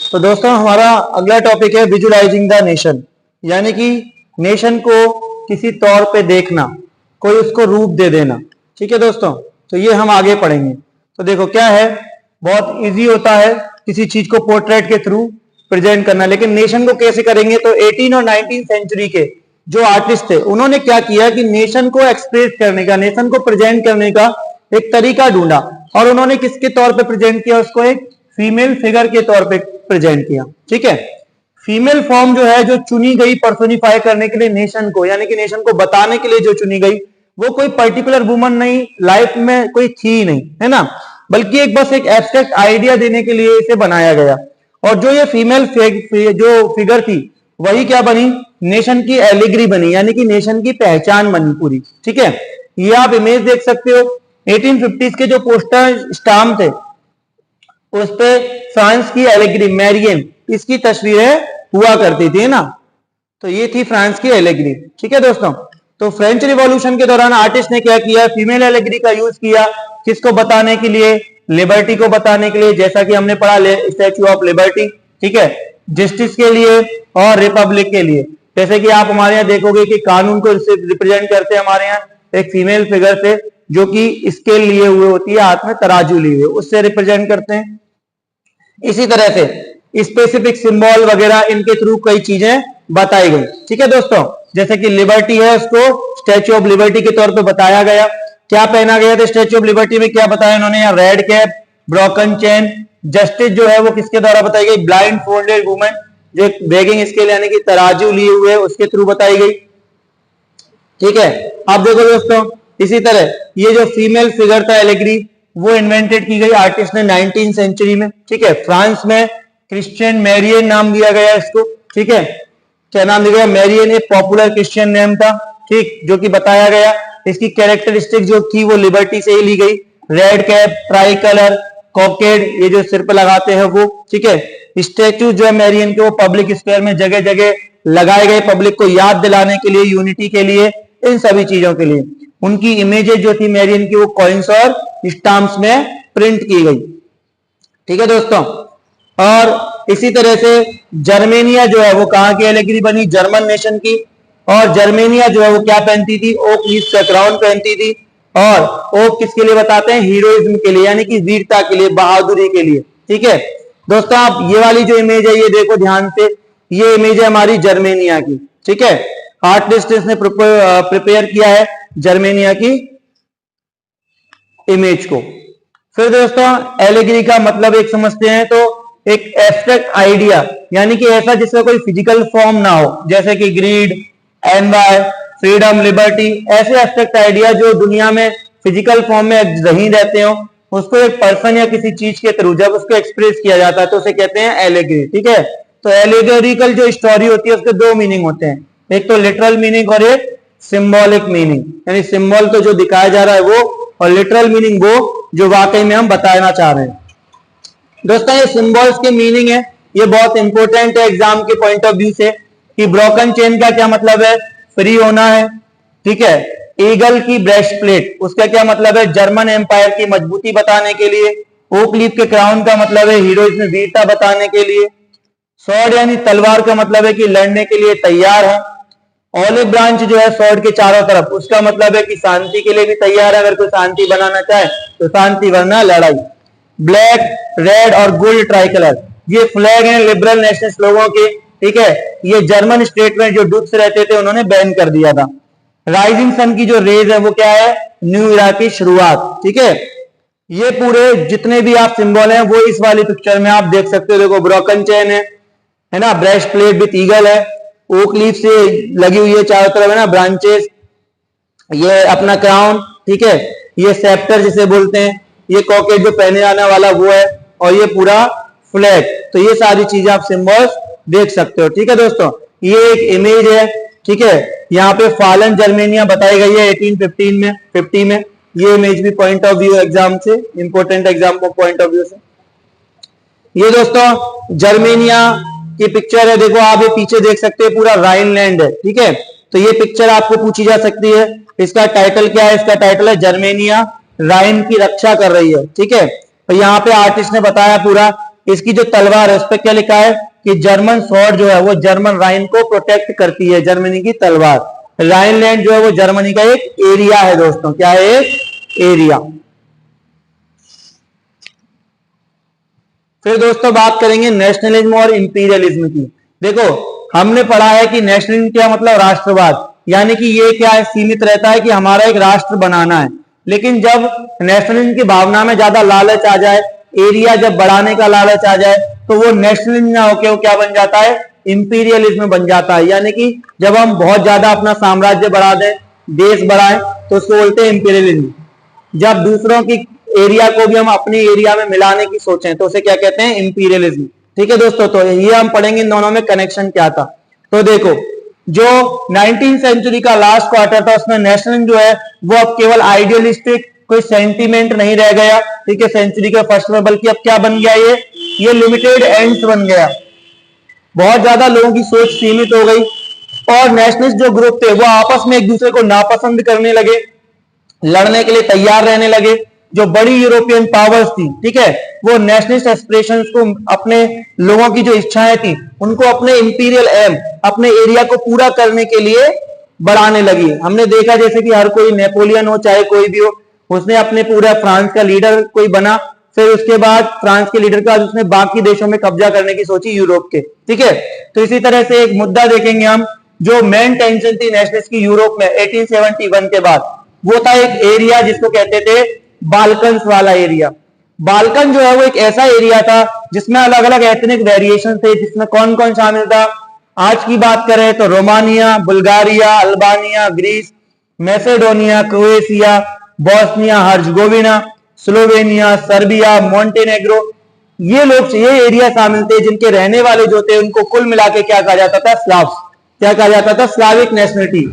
तो दोस्तों हमारा अगला टॉपिक है विजुअलाइजिंग द नेशन, यानी कि नेशन को किसी तौर पे देखना, कोई उसको रूप दे देना। ठीक है दोस्तों, तो ये हम आगे पढ़ेंगे। तो देखो क्या है, बहुत इजी होता है किसी चीज को पोर्ट्रेट के थ्रू प्रेजेंट करना, लेकिन नेशन को कैसे करेंगे? तो 18 और 19 सेंचुरी के जो आर्टिस्ट थे उन्होंने क्या किया कि नेशन को एक्सप्रेस करने का, नेशन को प्रेजेंट करने का एक तरीका ढूंढा, और उन्होंने किसके तौर पे प्रेजेंट किया? उसको एक फीमेल फिगर के तौर पे प्रेजेंट किया। ठीक है, फीमेल फॉर्म जो है, जो चुनी गई पर्सोनिफाई करने के लिए नेशन को, यानी कि नेशन को बताने के लिए जो चुनी गई, वो कोई पर्टिकुलर वुमन नहीं, लाइफ में कोई थी नहीं, है ना, बल्कि एक बस एक एब्स्ट्रैक्ट आइडिया देने के लिए इसे बनाया गया। और जो ये फीमेल जो फिगर थी वही क्या बनी? नेशन की एलिग्री बनी, यानी कि नेशन की पहचान बनी पूरी। ठीक है, ये आप इमेज देख सकते हो। 1850s के जो पोस्टर स्टाम्प थे उस पे फ्रांस की एलिग्री, मैरियन, इसकी तस्वीरें हुआ करती थी ना, तो ये थी फ्रांस की एलिग्री। ठीक है दोस्तों, तो फ्रेंच रिवॉल्यूशन के दौरान आर्टिस्ट ने क्या किया? फीमेल एलिग्री का यूज किया, किसको बताने के लिए? लिबर्टी को बताने के लिए, जैसा कि हमने पढ़ा स्टैच्यू ऑफ लिबर्टी। ठीक है, जस्टिस के लिए और रिपब्लिक के लिए। जैसे कि आप हमारे यहाँ देखोगे कि कानून को रिप्रेजेंट करते हैं हमारे यहाँ एक फीमेल फिगर से, जो कि स्केल लिए हुए होती है, हाथ में तराजू लिए हुए, उससे रिप्रेजेंट करते हैं। इसी तरह से स्पेसिफिक सिंबल वगैरह इनके थ्रू कई चीजें बताई गई। ठीक है दोस्तों, जैसे कि लिबर्टी है, उसको स्टैच्यू ऑफ लिबर्टी के तौर पे बताया गया। क्या पहना गया था स्टैच्यू ऑफ लिबर्टी में? क्या बताया इन्होंने यहाँ? Red cap, broken chain. Justice जो है वो किसके द्वारा बताई गई? ब्लाइंड फोल्डेड वुमन, जो बेगिंग स्केल यानी कि तराजू लिए हुए, उसके थ्रू बताई गई। ठीक है, आप देखो दोस्तों, इसी तरह ये जो फीमेल फिगर था एलिग्री, वो इन्वेंटेड की गई आर्टिस्ट ने 19 सेंचुरी में। ठीक है, फ्रांस में क्रिश्चियन मैरियन नाम दिया गया इसको। ठीक है, क्या नाम दिया गया? मैरियन एक पॉपुलर क्रिश्चियन नेम था, ठीक, जो कि बताया गया। इसकी कैरेक्टरिस्टिक जो थी वो लिबर्टी से ही ली गई। रेड कैप, ट्राई कलर, कॉकेड, ये जो सिर पे लगाते हैं वो। ठीक है, स्टैचू जो है मैरियन के, वो पब्लिक स्क्वायर में जगह जगह लगाए गए, पब्लिक को याद दिलाने के लिए, यूनिटी के लिए, इन सभी चीजों के लिए। उनकी इमेजेस जो थी मैरियन की, वो कॉइन्स और स्टाम्प्स में प्रिंट की गई। ठीक है दोस्तों, और इसी तरह से जर्मेनिया जो है वो कहां की एलिग्री बनी? जर्मन नेशन की। और जर्मेनिया जो है वो क्या पहनती थी? ओक लीफ का क्राउन पहनती थी। और ओक किसके लिए बताते हैं? हीरोइज्म के लिए, यानी कि वीरता के लिए, बहादुरी के लिए। ठीक है दोस्तों, आप ये वाली जो इमेज है ये देखो ध्यान से, ये इमेज है हमारी जर्मेनिया की। ठीक है, आर्टिस्ट ने प्रिपेयर किया है जर्मेनिया की इमेज को। फिर दोस्तों एलिग्री का मतलब एक समझते हैं, तो एक एब्स्ट्रैक्ट आइडिया, यानी कि ऐसा जिसका कोई फिजिकल फॉर्म ना हो, जैसे कि ग्रीड, एनवाय, फ्रीडम, लिबर्टी, ऐसे एब्स्ट्रैक्ट आइडिया जो दुनिया में फिजिकल फॉर्म में नहीं रहते हो, उसको एक पर्सन या किसी चीज के थ्रू जब उसको एक्सप्रेस किया जाता है तो उसे कहते हैं एलिग्री। ठीक है, तो एलिगोरिकल जो स्टोरी होती है उसके दो मीनिंग होते हैं, एक तो लिटरल मीनिंग और एक सिंबॉलिक मीनिंग, यानी सिंबल तो जो दिखाया जा रहा है वो, और लिटरल मीनिंग वो जो वाकई में हम बताना चाह रहे हैं। दोस्तों ये सिंबल्स के मीनिंग है, ये बहुत इंपॉर्टेंट है एग्जाम के पॉइंट ऑफ व्यू से, कि ब्रोकन चेन का क्या मतलब है? फ्री होना है। ठीक है, ईगल की ब्रेस्ट प्लेट, उसका क्या मतलब है? जर्मन एम्पायर की मजबूती बताने के लिए। ओक लीफ के क्राउन का मतलब है हीरोइज्म, वीरता बताने के लिए। स्वॉर्ड यानी तलवार का मतलब है कि लड़ने के लिए तैयार है। ऑलिव ब्रांच जो है स्वॉर्ड के चारों तरफ, उसका मतलब है कि शांति के लिए भी तैयार है, अगर कोई शांति बनाना चाहे तो शांति वरना लड़ाई। ब्लैक, रेड और गोल्ड ट्राई कलर, ये फ्लैग हैं लिबरल नेशनलिस्ट लोगों के। ठीक है, ये जर्मन स्टेट में जो डुक्स रहते थे उन्होंने बैन कर दिया था। राइजिंग सन की जो रेज है वो क्या है? न्यू इरा की शुरुआत। ठीक है, ये पूरे जितने भी आप सिंबल हैं वो इस वाली पिक्चर में आप देख सकते हो। देखो ब्रोकन चेन है ना, ब्रेस्ट प्लेट विथ ईगल है, ओक लीफ से लगी हुई है चारों तरफ, है ना, ब्रांचेस, ये अपना क्राउन। ठीक है, ये सेप्टर जिसे बोलते हैं, ये कॉकेट जो पहने जाने वाला वो है, और ये पूरा फ्लैग। तो ये सारी चीजें आप सिंबल्स देख सकते हो। ठीक है दोस्तों, ये एक इमेज है। ठीक है, यहाँ पे फॉलन जर्मेनिया बताई गई है 1815 में, 50 में। ये इमेज भी पॉइंट ऑफ व्यू एग्जाम से, इंपोर्टेंट एग्जाम को पॉइंट ऑफ व्यू से। ये दोस्तों जर्मेनिया की पिक्चर है, देखो आप ये पीछे देख सकते हैं पूरा राइनलैंड है। ठीक है, तो ये पिक्चर आपको पूछी जा सकती है। इसका टाइटल क्या है? इसका टाइटल है जर्मेनिया राइन की रक्षा कर रही है। ठीक है, तो यहाँ पे आर्टिस्ट ने बताया पूरा इसकी जो तलवार है उस पर क्या लिखा है कि जर्मन स्वॉर्ड जो है वो जर्मन राइन को प्रोटेक्ट करती है, जर्मनी की तलवार। राइनलैंड जो है वो जर्मनी का एक एरिया है दोस्तों, क्या है, एक एरिया। फिर दोस्तों बात करेंगे नेशनलिज्म और इंपीरियलिज्म की। देखो हमने पढ़ा है कि नेशनलिज्म क्या मतलब, राष्ट्रवाद, यानी कि ये क्या है, सीमित रहता है कि हमारा एक राष्ट्र बनाना है। लेकिन जब नेशनलिज्म की भावना में ज्यादा लालच आ जाए, एरिया जब बढ़ाने का लालच आ जाए, तो वो नेशनलिज्म ना होके वो क्या बन जाता है, इंपीरियलिज्म बन जाता है। यानी कि जब हम बहुत ज्यादा अपना साम्राज्य बढ़ा दें, देश बढ़ाएं, तो उसको बोलते हैं इंपीरियलिज्म। जब दूसरों की एरिया को भी हम अपने एरिया में मिलाने की सोचें तो उसे क्या कहते हैं, इंपीरियलिज्म। ठीक है दोस्तों, तो ये हम पढ़ेंगे इन दोनों में कनेक्शन क्या था। तो देखो जो 19th सेंचुरी का लास्ट क्वार्टर था उसमें नेशनलिज्म जो है वो अब केवल आइडियलिस्टिक कोई सेंटीमेंट नहीं रह गया, ठीक है, सेंचुरी के फर्स्ट में, बल्कि अब क्या बन गया, ये लिमिटेड एंड्स बन गया। बहुत ज्यादा लोगों की सोच सीमित हो गई और नेशनलिस्ट जो ग्रुप थे वो आपस में एक दूसरे को नापसंद करने लगे, लड़ने के लिए तैयार रहने लगे। जो बड़ी यूरोपियन पावर्स थी, ठीक है, वो नेशनलिस्ट एस्पिरेशंस को, अपने लोगों की जो इच्छाएं थी उनको अपने इंपीरियल एम, अपने एरिया को पूरा करने के लिए बढ़ाने लगी। हमने देखा जैसे कि हर कोई, नेपोलियन हो चाहे कोई भी हो, उसने अपने पूरा फ्रांस का लीडर कोई बना, फिर उसके बाद फ्रांस के लीडर के बाद उसने बाकी देशों में कब्जा करने की सोची, यूरोप के, ठीक है। तो इसी तरह से एक मुद्दा देखेंगे हम, जो मेन टेंशन थी नेशनलिस्ट की यूरोप में 1871 के बाद, वो था एक एरिया जिसको कहते थे बाल्कन्स वाला एरिया। बाल्कन जो है वो एक ऐसा एरिया था जिसमें अलग अलग एथनिक वेरिएशन थे, जिसमें कौन कौन शामिल था। आज की बात करें तो Romania, Bulgaria, Albania, Greece, Macedonia, Croatia, Bosnia Herzegovina, Slovenia, Serbia, Montenegro, ये लोग, ये एरिया शामिल थे, जिनके रहने वाले जो थे उनको कुल मिला के क्या कहा जाता था, स्लाव्स। क्या कहा जाता था, स्लाविक नेशनलिटी।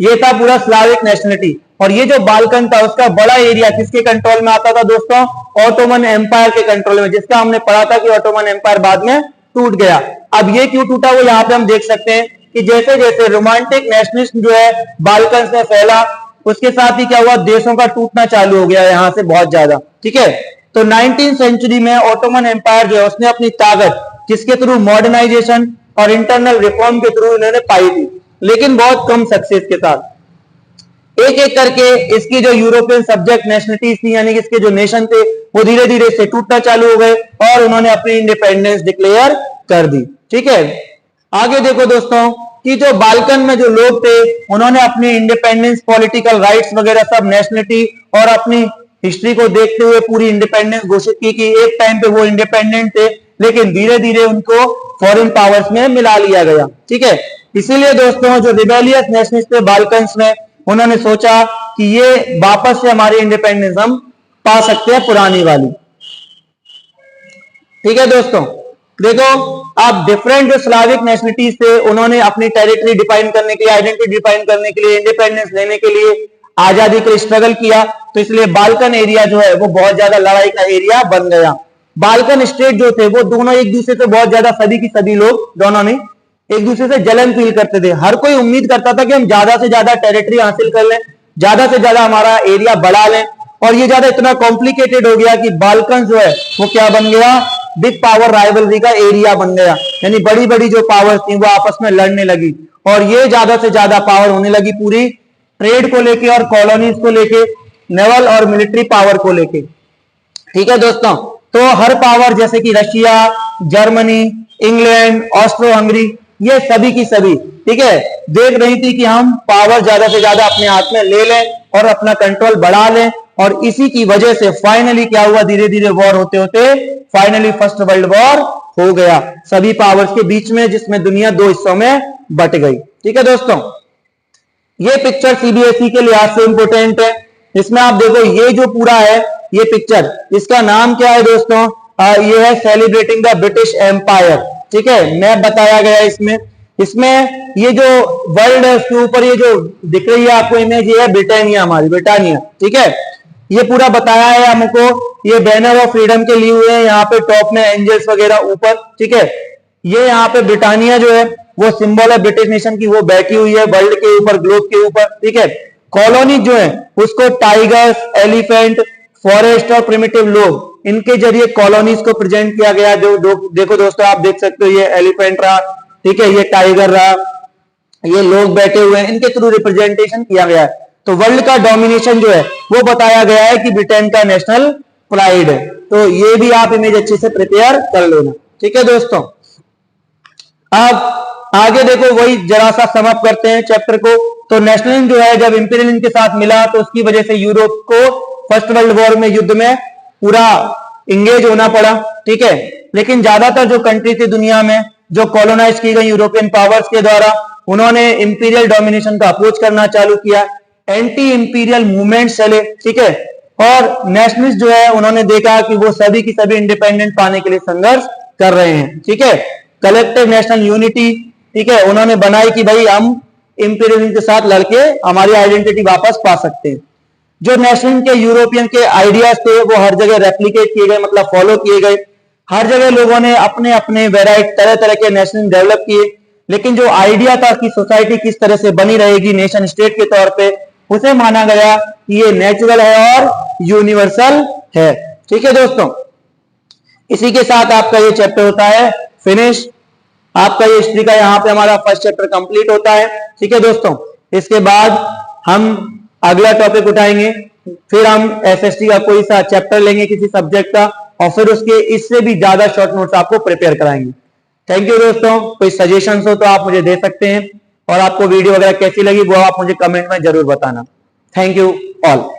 ये था पूरा स्लाविक नेशनलिटी। और ये जो बाल्कन था उसका बड़ा एरिया किसके कंट्रोल में आता था दोस्तों, ऑटोमन एम्पायर के कंट्रोल में, जिसका हमने पढ़ा था कि ऑटोमन एम्पायर बाद में टूट गया। अब ये क्यों टूटा वो यहाँ पे हम देख सकते हैं कि जैसे जैसे रोमांटिक नेशनलिज्म जो है बाल्कन में फैला, उसके साथ ही क्या हुआ, देशों का टूटना चालू हो गया यहाँ से बहुत ज्यादा, ठीक है। तो 19th सेंचुरी में ऑटोमन एम्पायर जो है उसने अपनी ताकत किसके थ्रू, मॉडर्नाइजेशन और इंटरनल रिफॉर्म के थ्रू इन्होंने पाई थी, लेकिन बहुत कम सक्सेस के साथ। एक एक करके इसकी जो यूरोपियन सब्जेक्ट नेशनलिटीज थी, यानी कि इसके जो नेशन थे, वो धीरे धीरे से टूटना चालू हो गए और उन्होंने अपनी इंडिपेंडेंस डिक्लेयर कर दी, ठीक है। आगे देखो दोस्तों कि जो बाल्कन में जो लोग थे उन्होंने अपनी इंडिपेंडेंस, पॉलिटिकल राइट्स वगैरह सब, नेशनलिटी और अपनी हिस्ट्री को देखते हुए पूरी इंडिपेंडेंस घोषित की कि एक टाइम पे वो इंडिपेंडेंट थे, लेकिन धीरे धीरे उनको फॉरेन पावर्स में मिला लिया गया, ठीक है। इसीलिए दोस्तों जो रिबेलियस नेशनलिस्ट थे बाल्कन्स में, उन्होंने सोचा कि ये वापस से हमारी इंडिपेंडेंस हम पा सकते हैं पुरानी वाली, ठीक है दोस्तों। देखो अब डिफरेंट जो स्लाविक नेशनलिटीज थे उन्होंने अपनी टेरिटरी डिफाइन करने के लिए, आइडेंटिटी डिफाइन करने के लिए, इंडिपेंडेंस लेने के लिए, आजादी के लिए स्ट्रगल किया। तो इसलिए बाल्कन एरिया जो है वो बहुत ज्यादा लड़ाई का एरिया बन गया। बाल्कन स्टेट जो थे वो दोनों एक दूसरे से बहुत ज्यादा, सभी की सभी लोग दोनों ने एक दूसरे से जलन फील करते थे। हर कोई उम्मीद करता था कि हम ज्यादा से ज्यादा टेरिटरी हासिल कर लें, ज्यादा से ज्यादा हमारा एरिया बढ़ा लें, और ये ज्यादा इतना कॉम्प्लिकेटेड हो गया कि बाल्कन जो है वो क्या बन गया, बिग पावर राइवलरी का एरिया बन गया। यानी बड़ी बड़ी जो पावर्स थी वो आपस में लड़ने लगी और ये ज्यादा से ज्यादा पावर होने लगी पूरी ट्रेड को लेके और कॉलोनीज को लेके, नेवल और मिलिट्री पावर को लेके, ठीक है दोस्तों। तो हर पावर जैसे कि Russia, Germany, England, Austro Hungary, ये सभी की सभी, ठीक है, देख रही थी कि हम पावर ज्यादा से ज्यादा अपने हाथ में ले लें और अपना कंट्रोल बढ़ा लें। और इसी की वजह से फाइनली क्या हुआ, धीरे धीरे वॉर होते होते फाइनली फर्स्ट वर्ल्ड वॉर हो गया सभी पावर्स के बीच में, जिसमें दुनिया दो हिस्सों में बट गई, ठीक है दोस्तों। ये पिक्चर सीबीएसई के लिहाज से इंपोर्टेंट है। इसमें आप देखो ये जो पूरा है ये पिक्चर, इसका नाम क्या है दोस्तों, ये है सेलिब्रेटिंग द ब्रिटिश एम्पायर, ठीक है, मैप बताया गया इसमें। इसमें ये जो वर्ल्ड है उसके ऊपर ये जो दिख रही है आपको इमेज, ये है ब्रिटानिया, हमारी ब्रिटानिया, ठीक है। ये पूरा बताया है हमको, ये बैनर ऑफ फ्रीडम के लिए हुए हैं, यहाँ पे टॉप में एंजल्स वगैरह ऊपर, ठीक है। ये यहाँ पे ब्रिटानिया जो है वो सिंबल है ब्रिटिश नेशन की, वो बैठी हुई है वर्ल्ड के ऊपर, ग्लोब के ऊपर, ठीक है। कॉलोनी जो है उसको टाइगर्स, एलिफेंट, फॉरेस्ट और प्रिमिटिव लोग, इनके जरिए कॉलोनीज को प्रेजेंट किया गया। जो देखो दोस्तों, आप देख सकते हो, ये एलिफेंट रहा, ठीक है, ये टाइगर रहा, ये लोग बैठे हुए हैं, इनके थ्रू रिप्रेजेंटेशन किया गया है। तो वर्ल्ड का डोमिनेशन जो है वो बताया गया है कि ब्रिटेन का नेशनल प्राइड है। तो ये भी आप इमेज अच्छे से प्रिपेयर कर लेना, ठीक है दोस्तों। अब आगे देखो, वही जरा सा सम अप करते हैं चैप्टर को। तो नेशनलिज्म जो है जब इंपीरियलिज्म के साथ मिला तो उसकी वजह से यूरोप को फर्स्ट वर्ल्ड वॉर में, युद्ध में पूरा इंगेज होना पड़ा, ठीक है। लेकिन ज्यादातर जो कंट्री थी दुनिया में जो कॉलोनाइज की गई यूरोपियन पावर्स के द्वारा, उन्होंने इंपीरियल डोमिनेशन का अप्रोच करना चालू किया, एंटी इंपीरियल मूवमेंट चले, ठीक है। और नेशनलिस्ट जो है उन्होंने देखा कि वो सभी की सभी इंडिपेंडेंट पाने के लिए संघर्ष कर रहे हैं, ठीक है। कलेक्टिव नेशनल यूनिटी, ठीक है, उन्होंने बनाई कि भाई हम इंपीरियलिज्म के साथ लड़के हमारी आइडेंटिटी वापस पा सकते हैं। जो नेशनलिज्म के यूरोपियन के आइडियाज थे वो हर जगह रेप्लिकेट किए गए, मतलब फॉलो किए गए। हर जगह लोगों ने अपने अपने वेराइटी तरह तरह के नेशनलिज्म डेवलप किए, लेकिन जो आइडिया था कि सोसाइटी किस तरह से बनी रहेगी नेशन स्टेट के तौर पे, उसे माना गया कि ये नेचुरल है और यूनिवर्सल है, ठीक है दोस्तों। इसी के साथ आपका ये चैप्टर होता है फिनिश। आपका ये हिस्ट्री का यहाँ पे हमारा फर्स्ट चैप्टर कंप्लीट होता है, ठीक है दोस्तों। इसके बाद हम अगला टॉपिक उठाएंगे, फिर हम एसएसटी का कोई सा चैप्टर लेंगे किसी सब्जेक्ट का, और फिर उसके इससे भी ज्यादा शॉर्ट नोट्स आपको प्रिपेयर कराएंगे। थैंक यू दोस्तों। कोई सजेशंस हो तो आप मुझे दे सकते हैं, और आपको वीडियो वगैरह कैसी लगी वो आप मुझे कमेंट में जरूर बताना। Thank you all.